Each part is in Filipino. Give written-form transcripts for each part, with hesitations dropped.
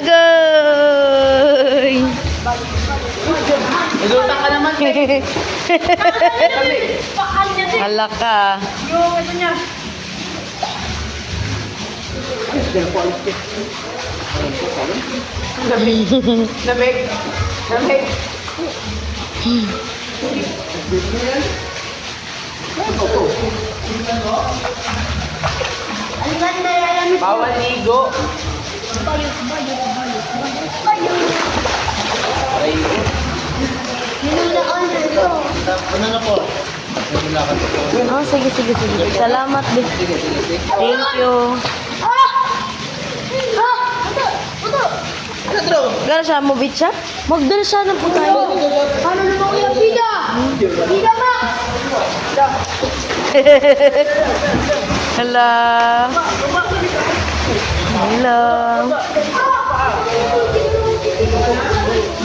Agoy! Nagulutang ka naman. Hala ka. Yung ito niya. Lamig. Lamig. Lamig. Bawal ligo. Ano na po? Oh, sige. Salamat, be. Thank you. Gano'n siya, mobit siya? Magdala siya ng pagkain. Ano naman kuya, pida? Pida ma! Hello. Hello.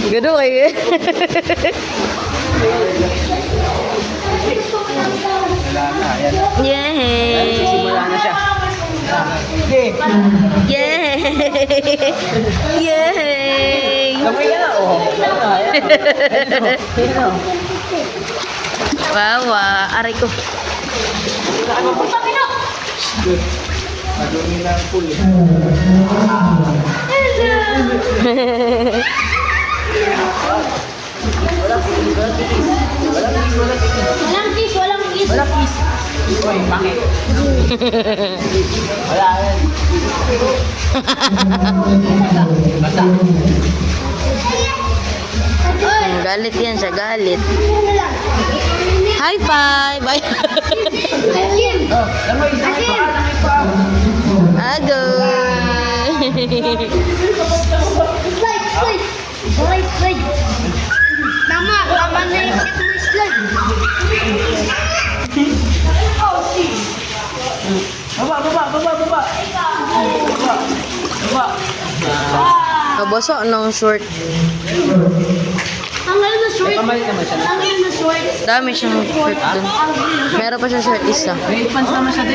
Gano'n kayo eh. Yay! Simula na siya. Okay. Yay! Yay! Lamig ka na. Oh. Wow, aray ko. Madumi na ang pool. Walang kiss, walang kiss. Wala kiss. Uy, pangit. Wala yan. Basta. Galit yan siya, galit. High five! Bye! Oh, lamig. Lamig pa. Lamig pa. Agoy! Slide. Tama na yung tip mo slide. Baba. Kaboso ng short. Tanggalin na short. Pamalit naman siya. Tanggalin na short. Dami siyang short dun. Meron pa siya short isa. May pants naman siya din.